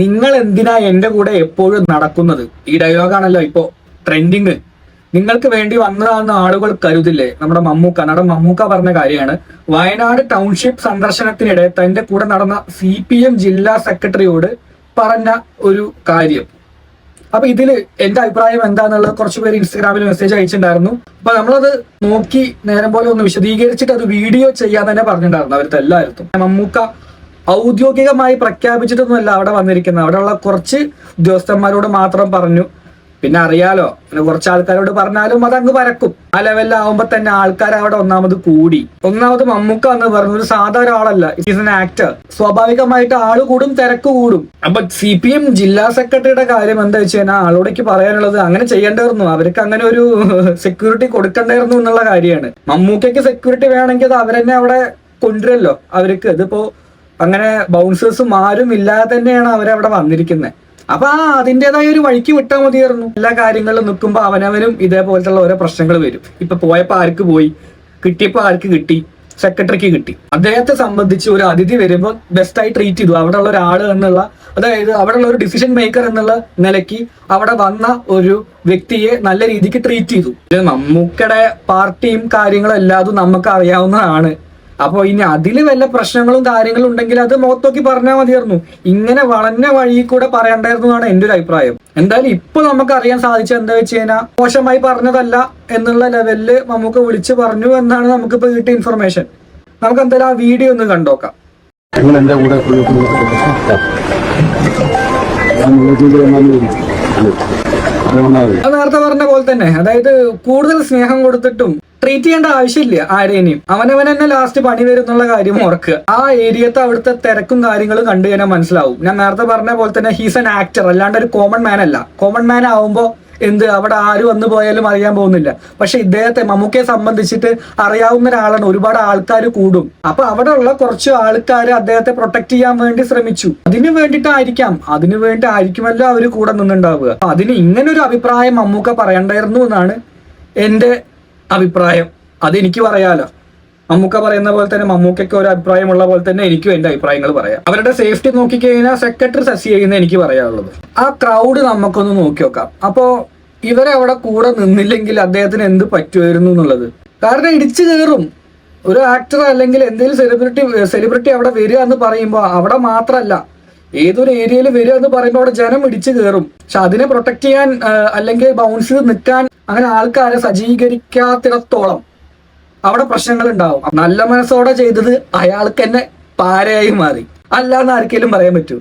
നിങ്ങൾ എന്തിനാ എന്റെ കൂടെ എപ്പോഴും നടക്കുന്നത്? ഈ ഡയലോഗാണല്ലോ ഇപ്പോ ട്രെൻഡിങ്. നിങ്ങൾക്ക് വേണ്ടി വന്നതാണെന്ന് ആളുകൾ കരുതില്ലേ? നമ്മുടെ നടൻ മമ്മൂക്ക പറഞ്ഞ കാര്യമാണ്. വയനാട് ടൗൺഷിപ്പ് സന്ദർശനത്തിനിടെ തന്റെ കൂടെ നടന്ന CPM ജില്ലാ സെക്രട്ടറിയോട് പറഞ്ഞ ഒരു കാര്യം. അപ്പൊ ഇതില് എന്റെ അഭിപ്രായം എന്താന്നുള്ളത് കുറച്ച് പേര് ഇൻസ്റ്റാഗ്രാമിൽ മെസ്സേജ് അയച്ചിട്ടുണ്ടായിരുന്നു. അപ്പൊ നമ്മളത് നോക്കി നേരം പോലെ ഒന്ന് വിശദീകരിച്ചിട്ട് അത് വീഡിയോ ചെയ്യാൻ തന്നെ പറഞ്ഞിട്ടുണ്ടായിരുന്നു അവർക്ക് എല്ലാവർക്കും. മമ്മൂക്ക ഔദ്യോഗികമായി പ്രഖ്യാപിച്ചിട്ടൊന്നുമല്ല അവിടെ വന്നിരിക്കുന്നത്. അവിടെയുള്ള കുറച്ച് ഉദ്യോഗസ്ഥന്മാരോട് മാത്രം പറഞ്ഞു. പിന്നെ അറിയാലോ, കുറച്ച് ആൾക്കാരോട് പറഞ്ഞാലും അതങ്ങ് പരക്കും. ആ ലെവലിലാവുമ്പോ തന്നെ ആൾക്കാർ അവിടെ ഒന്നാമത് മമ്മൂക്ക എന്ന് പറഞ്ഞ ഒരു സാധാരണ ആളല്ല, ഇറ്റ് ആൻ ആക്ടർ. സ്വാഭാവികമായിട്ട് ആള് കൂടും, തിരക്ക് കൂടും. അപ്പൊ CPM ജില്ലാ സെക്രട്ടറിയുടെ കാര്യം എന്താ വെച്ച് കഴിഞ്ഞാൽ ആളോടേക്ക് പറയാനുള്ളത് അങ്ങനെ ചെയ്യേണ്ടായിരുന്നു. അവർക്ക് അങ്ങനെ ഒരു സെക്യൂരിറ്റി കൊടുക്കണ്ടായിരുന്നു എന്നുള്ള കാര്യമാണ്. മമ്മൂക്കയ്ക്ക് സെക്യൂരിറ്റി വേണമെങ്കിൽ അത് അവരെന്നെ അവിടെ കൊണ്ടുവരല്ലോ. അവർക്ക് ഇതിപ്പോ അങ്ങനെ ബൗൺസേഴ്സും ആരും ഇല്ലാതെ തന്നെയാണ് അവരവിടെ വന്നിരിക്കുന്നത്. അപ്പൊ അതിൻ്റെതായ ഒരു വഴിക്ക് വിട്ടാൽ മതിയായിരുന്നു. എല്ലാ കാര്യങ്ങളിലും നിൽക്കുമ്പോൾ അവനവനും ഇതേപോലത്തെ ഓരോ പ്രശ്നങ്ങൾ വരും. ഇപ്പൊ പോയപ്പോ ആർക്ക് പോയി, കിട്ടിയപ്പോ ആർക്ക് കിട്ടി, സെക്രട്ടറിക്ക് കിട്ടി. അദ്ദേഹത്തെ സംബന്ധിച്ച് ഒരു അതിഥി വരുമ്പോൾ ബെസ്റ്റായി ട്രീറ്റ് ചെയ്തു. അവിടെ ഉള്ള ഒരാൾ എന്നുള്ള, അതായത് അവിടെ ഉള്ള ഒരു ഡിസിഷൻ മേക്കർ എന്നുള്ള നിലയ്ക്ക് അവിടെ വന്ന ഒരു വ്യക്തിയെ നല്ല രീതിക്ക് ട്രീറ്റ് ചെയ്തു. മമ്മൂക്കയുടെ പാർട്ടിയും കാര്യങ്ങളും എല്ലാതും നമുക്ക് അറിയാവുന്നതാണ്. അപ്പൊ ഇനി അതിൽ വല്ല പ്രശ്നങ്ങളും കാര്യങ്ങളും ഉണ്ടെങ്കിൽ അത് മുഖത്തോക്കി പറഞ്ഞാൽ മതിയായിരുന്നു. ഇങ്ങനെ വളഞ്ഞ വഴി കൂടെ പറയണ്ടായിരുന്നു എന്നാണ് എന്റെ ഒരു അഭിപ്രായം. എന്തായാലും ഇപ്പൊ നമുക്ക് അറിയാൻ സാധിച്ചത് എന്താ വെച്ച് കഴിഞ്ഞാൽ മോശമായി പറഞ്ഞതല്ല എന്നുള്ള ലെവലില് നമുക്ക് വിളിച്ചു പറഞ്ഞു എന്നാണ് നമുക്കിപ്പോ കിട്ടിയ ഇൻഫർമേഷൻ. നമുക്ക് എന്തായാലും ആ വീഡിയോ ഒന്ന് കണ്ടോക്കാം. നേരത്തെ പറഞ്ഞ പോലെ തന്നെ, അതായത് കൂടുതൽ സ്നേഹം കൊടുത്തിട്ടും ട്രീറ്റ് ചെയ്യേണ്ട ആവശ്യമില്ല ആരേനെയും. അവനവൻ തന്നെ ലാസ്റ്റ് പണി വരും എന്നുള്ള കാര്യം ഓർക്കുക. ആ ഏരിയത്തെ അവിടുത്തെ തിരക്കും കാര്യങ്ങളും കണ്ടു കഴിഞ്ഞാൽ മനസ്സിലാവും. ഞാൻ നേരത്തെ പറഞ്ഞ പോലെ തന്നെ ഹീസ് ആൻ ആക്ടർ, അല്ലാണ്ട് ഒരു കോമൺ മാൻ അല്ല. കോമൺ മാൻ ആവുമ്പോ അവിടെ ആര് വന്നു പോയാലും അറിയാൻ പോകുന്നില്ല. പക്ഷെ ഇദ്ദേഹത്തെ മമ്മൂക്കയെ സംബന്ധിച്ചിട്ട് അറിയാവുന്ന ഒരാളാണ്. ഒരുപാട് ആൾക്കാർ കൂടും. അപ്പൊ അവിടെ ഉള്ള കുറച്ച് ആൾക്കാർ അദ്ദേഹത്തെ പ്രൊട്ടക്ട് ചെയ്യാൻ വേണ്ടി ശ്രമിച്ചു. അതിനു വേണ്ടിയിട്ടായിരിക്കുമല്ലോ അവര് കൂടെ നിന്നുണ്ടാവുക. അതിന് ഇങ്ങനൊരു അഭിപ്രായം മമ്മൂക്ക പറയണ്ടായിരുന്നു എന്നാണ് എന്റെ അഭിപ്രായം. അതെനിക്ക് പറയാലോ. മമ്മൂക്ക പറയുന്ന പോലെ തന്നെ മമ്മൂക്കയ്ക്ക് ഒരു അഭിപ്രായമുള്ള പോലെ തന്നെ എനിക്കും എന്റെ അഭിപ്രായങ്ങൾ പറയാം. അവരുടെ സേഫ്റ്റി നോക്കിക്കഴിഞ്ഞാൽ സെക്രട്ടറി സസി ചെയ്യുന്ന എനിക്ക് പറയാനുള്ളത്. ആ ക്രൗഡ് നമുക്കൊന്ന് നോക്കി നോക്കാം. അപ്പോ ഇവരെ അവിടെ കൂടെ നിന്നില്ലെങ്കിൽ അദ്ദേഹത്തിന് എന്ത് പറ്റുമായിരുന്നു എന്നുള്ളത്. കാരണം ഇടിച്ചു കയറും. ഒരു ആക്ടർ അല്ലെങ്കിൽ എന്തെങ്കിലും സെലിബ്രിറ്റി അവിടെ വരിക എന്ന് പറയുമ്പോൾ അവിടെ മാത്രമല്ല, ഏതൊരു ഏരിയയിൽ വരിക എന്ന് പറയുമ്പോൾ അവിടെ ജനം ഇടിച്ചു കയറും. പക്ഷെ അതിനെ പ്രൊട്ടക്ട് ചെയ്യാൻ അല്ലെങ്കിൽ ബൗൺസ് നിൽക്കാൻ അങ്ങനെ ആൾക്കാരെ സജ്ജീകരിക്കാത്തിടത്തോളം അവിടെ പ്രശ്നങ്ങൾ ഉണ്ടാവും. നല്ല മനസ്സോടെ ചെയ്തത് അയാൾക്ക് തന്നെ പാരയായി മാറി. അല്ലാന്ന് ആർക്കെങ്കിലും പറയാൻ പറ്റൂ?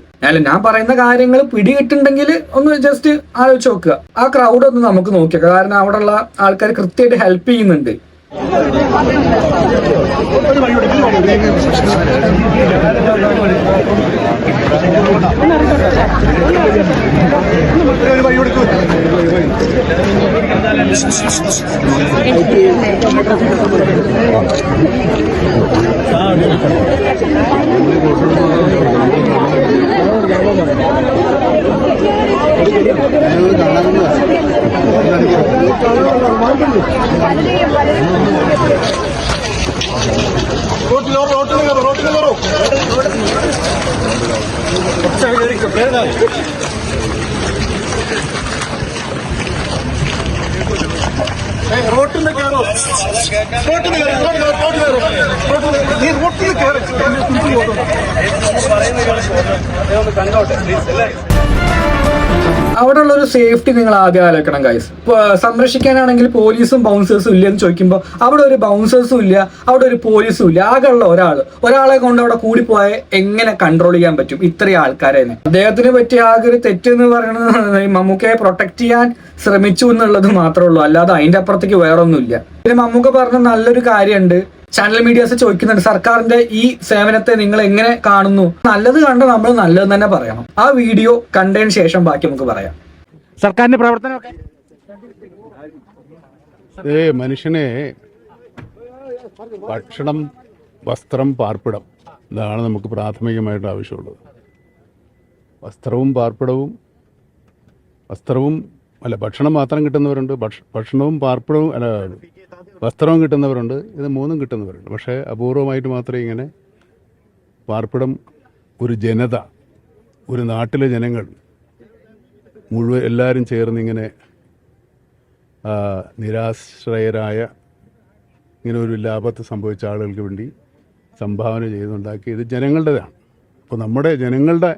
ഞാൻ പറയുന്ന കാര്യങ്ങൾ പിടികിട്ടുണ്ടെങ്കിൽ ഒന്ന് ജസ്റ്റ് ആലോചിച്ച് നോക്കുക. ആ ക്രൗഡ് ഒന്ന് നമുക്ക് നോക്കിയേക്കാം. കാരണം അവിടെ ഉള്ള ആൾക്കാർ കൃത്യമായിട്ട് ഹെൽപ്പ് ചെയ്യുന്നുണ്ട്. അവിടെ ഉള്ള ഒരു സേഫ്റ്റി നിങ്ങൾ ആദ്യം ആലോചിക്കണം ഗൈസ്. സംരക്ഷിക്കാനാണെങ്കിൽ പോലീസും ബൗൺസേഴ്സും ഇല്ലെന്ന് ചോദിക്കുമ്പോൾ അവിടെ ഒരു ബൗൺസേഴ്സും ഇല്ല, അവിടെ ഒരു പോലീസും ഇല്ല. ആകെയുള്ള ഒരാളെ കൊണ്ട് അവിടെ കൂടിപ്പോയ എങ്ങനെ കൺട്രോൾ ചെയ്യാൻ പറ്റും ഇത്രയും ആൾക്കാരെ? അദ്ദേഹത്തിന് പറ്റിയ ആകെ ഒരു തെറ്റെന്ന് പറയുന്നത് മമ്മൂക്കയെ പ്രൊട്ടക്ട് ചെയ്യാൻ ശ്രമിച്ചു എന്നുള്ളത് മാത്രമേ ഉള്ളൂ. അല്ലാതെ അതിന്റെ അപ്പുറത്തേക്ക് വേറൊന്നുമില്ല. പിന്നെ മമ്മൂക്ക പറഞ്ഞ നല്ലൊരു കാര്യമുണ്ട്. ചാനൽ മീഡിയാസ് ചോദിക്കുന്നുണ്ട്, സർക്കാരിന്റെ ഈ സേവനത്തെ നിങ്ങൾ എങ്ങനെ കാണുന്നു? നല്ലത് കണ്ട നമ്മൾ നല്ലത് തന്നെ പറയണം. ആ വീഡിയോ കണ്ടതിന് ശേഷം ബാക്കി നമുക്ക് പറയാം. സർക്കാരിന്റെ പ്രവർത്തനമൊക്കെ മനുഷ്യനെ ഭക്ഷണം, വസ്ത്രം, പാർപ്പിടം, ഇതാണ് നമുക്ക് പ്രാഥമികമായിട്ട് ആവശ്യമുള്ളത്. ഭക്ഷണം മാത്രം കിട്ടുന്നവരുണ്ട്, ഭക്ഷണവും പാർപ്പിടവും വസ്ത്രവും കിട്ടുന്നവരുണ്ട്. ഇത് മൂന്നും കിട്ടുന്നവരുണ്ട്. പക്ഷേ അപൂർവമായിട്ട് മാത്രമേ ഇങ്ങനെ പാർപ്പിടം ഒരു ജനത ഒരു നാട്ടിലെ ജനങ്ങൾ മുഴുവൻ എല്ലാവരും ചേർന്നിങ്ങനെ നിരാശ്രയരായ ഇങ്ങനെ ഒരു ലാഭത്ത് സംഭവിച്ച ആളുകൾക്ക് വേണ്ടി സംഭാവന ചെയ്തുണ്ടാക്കി ഇത് ജനങ്ങളുടേതാണ്. അപ്പോൾ നമ്മുടെ ജനങ്ങളുടെ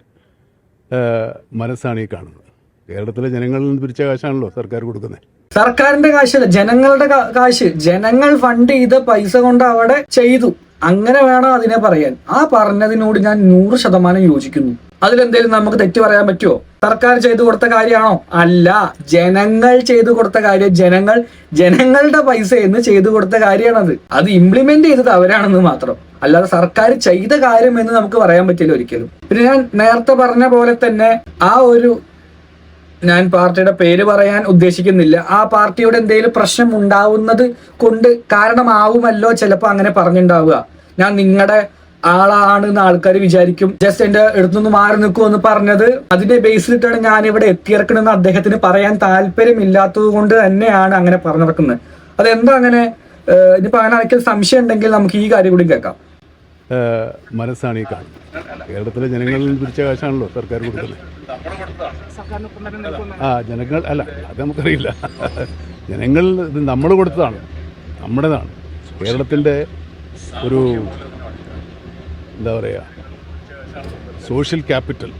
മനസ്സാണ് ഈ കാണുന്നത്. കേരളത്തിലെ ജനങ്ങളിൽ നിന്ന് പിരിച്ച കാശാണല്ലോ സർക്കാർ കൊടുക്കുന്നത്. സർക്കാരിന്റെ കാശല്ല, ജനങ്ങളുടെ കാശ്. ജനങ്ങൾ ഫണ്ട് ചെയ്ത പൈസ കൊണ്ട് അവിടെ ചെയ്തു, അങ്ങനെ വേണം അതിനെ പറയാൻ. ആ പറഞ്ഞതിനോട് ഞാൻ 100% യോജിക്കുന്നു. അതിലെന്തേലും നമുക്ക് തെറ്റ് പറയാൻ പറ്റുമോ? സർക്കാർ ചെയ്തു കൊടുത്ത കാര്യമാണോ? അല്ല, ജനങ്ങൾ ചെയ്തു കൊടുത്ത കാര്യം. ജനങ്ങളുടെ പൈസ എന്ന് ചെയ്തു കൊടുത്ത കാര്യമാണത്. അത് ഇംപ്ലിമെന്റ് ചെയ്തത് അവരാണെന്ന് മാത്രം, അല്ലാതെ സർക്കാർ ചെയ്ത കാര്യം എന്ന് നമുക്ക് പറയാൻ പറ്റില്ല ഒരിക്കലും. പിന്നെ ഞാൻ നേരത്തെ പറഞ്ഞ പോലെ തന്നെ ഞാൻ പാർട്ടിയുടെ പേര് പറയാൻ ഉദ്ദേശിക്കുന്നില്ല. ആ പാർട്ടിയുടെ എന്തെങ്കിലും പ്രശ്നം ഉണ്ടാവുന്നത് കൊണ്ട് കാരണമാവുമല്ലോ ചിലപ്പോൾ അങ്ങനെ പറഞ്ഞിട്ടുണ്ടാവുക. ഞാൻ നിങ്ങളുടെ ആളാണെന്ന് ആൾക്കാർ വിചാരിക്കും, ജസ്റ്റ് എന്റെ അടുത്തുനിന്ന് മാറി നിൽക്കുമെന്ന് പറഞ്ഞത് അതിന്റെ ബേസിലിട്ടാണ് ഞാൻ ഇവിടെ എത്തിയിറക്കണമെന്ന് അദ്ദേഹത്തിന് പറയാൻ താല്പര്യമില്ലാത്തത് കൊണ്ട് തന്നെയാണ് അങ്ങനെ പറഞ്ഞു നടക്കുന്നത്. അതെന്താ അങ്ങനെ? ഇനിയിപ്പോൾ അങ്ങനെ ആർക്കും സംശയം ഉണ്ടെങ്കിൽ നമുക്ക് ഈ കാര്യം കൂടി കേൾക്കാം. മനസ്സാണ് ഈ കാണുന്നത്. കേരളത്തിലെ ജനങ്ങളിൽ നിന്ന് പിരിച്ച കാശാണല്ലോ സർക്കാർ കൊടുക്കുന്നത്. ജനങ്ങൾ അല്ല, അത് നമുക്കറിയില്ല. ജനങ്ങൾ ഇത് നമ്മൾ കൊടുത്തതാണ്, നമ്മുടേതാണ്. കേരളത്തിൻ്റെ ഒരു എന്താ പറയുക, സോഷ്യൽ ക്യാപിറ്റൽ,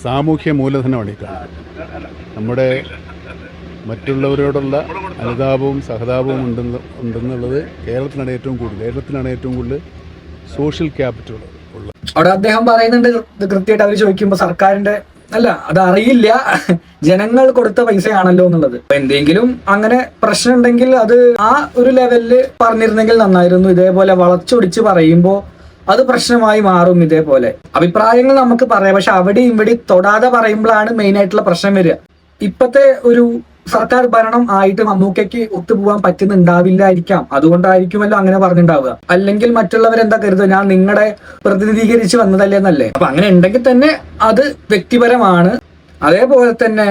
സാമൂഹ്യ മൂലധനമാണ് ഈ കാണുന്നത്. നമ്മുടെ മറ്റുള്ളവരോടുള്ള അനുതാപവും സഹതാപവും ഉണ്ടെന്നുള്ളത് കേരളത്തിലാണ് ഏറ്റവും കൂടുതൽ സോഷ്യൽ ക്യാപിറ്റൽ ഉള്ളത്. അവിടെ അദ്ദേഹം പറയുന്നുണ്ട് കൃത്യമായിട്ട്. അവർ ചോദിക്കുമ്പോൾ സർക്കാരിന്റെ അല്ല, അത് അറിയില്ല, ജനങ്ങൾ കൊടുത്ത പൈസയാണല്ലോ എന്നുള്ളത്. എന്തെങ്കിലും അങ്ങനെ പ്രശ്നം ഉണ്ടെങ്കിൽ അത് ആ ഒരു ലെവലില് പറഞ്ഞിരുന്നെങ്കിൽ നന്നായിരുന്നു. ഇതേപോലെ വളച്ചൊടിച്ച് പറയുമ്പോൾ അത് പ്രശ്നമായി മാറും. ഇതേപോലെ അഭിപ്രായങ്ങൾ നമുക്ക് പറയാം, പക്ഷെ അവിടെ ഇവിടെ തൊടാതെ പറയുമ്പോഴാണ് മെയിൻ ആയിട്ടുള്ള പ്രശ്നം വരിക. ഇപ്പത്തെ ഒരു സർക്കാർ ഭരണം ആയിട്ട് മമ്മൂക്കയ്ക്ക് ഒത്തുപോകാൻ പറ്റുന്നുണ്ടാവില്ലായിരിക്കാം, അതുകൊണ്ടായിരിക്കുമല്ലോ അങ്ങനെ പറഞ്ഞിട്ടുണ്ടാവുക. അല്ലെങ്കിൽ മറ്റുള്ളവരെന്താ കരുതുക, ഞാൻ നിങ്ങളെ പ്രതിനിധീകരിച്ച് വന്നതല്ലേ എന്നല്ലേ. അപ്പൊ അങ്ങനെ ഉണ്ടെങ്കിൽ തന്നെ അത് വ്യക്തിപരമാണ്. അതേപോലെ തന്നെ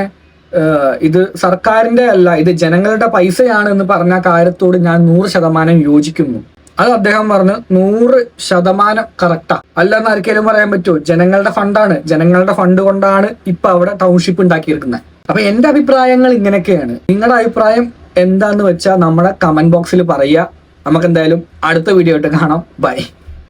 ഇത് സർക്കാരിന്റെ അല്ല, ഇത് ജനങ്ങളുടെ പൈസയാണ് എന്ന് പറഞ്ഞ കാര്യത്തോട് ഞാൻ 100% യോജിക്കുന്നു. അത് അദ്ദേഹം പറഞ്ഞു 100% കറക്റ്റാ. അല്ലെന്ന് ആർക്കെങ്കിലും പറയാൻ പറ്റുമോ? ജനങ്ങളുടെ ഫണ്ടാണ്, ജനങ്ങളുടെ ഫണ്ട് കൊണ്ടാണ് ഇപ്പൊ അവിടെ ടൗൺഷിപ്പ് ഉണ്ടാക്കിയിരിക്കുന്നത്. അപ്പൊ എന്റെ അഭിപ്രായങ്ങൾ ഇങ്ങനെയൊക്കെയാണ്. നിങ്ങളുടെ അഭിപ്രായം എന്താന്ന് വെച്ചാൽ നമ്മുടെ കമന്റ് ബോക്സിൽ പറയുക. നമുക്ക് എന്തായാലും അടുത്ത വീഡിയോ ആയിട്ട് കാണാം. ബൈ.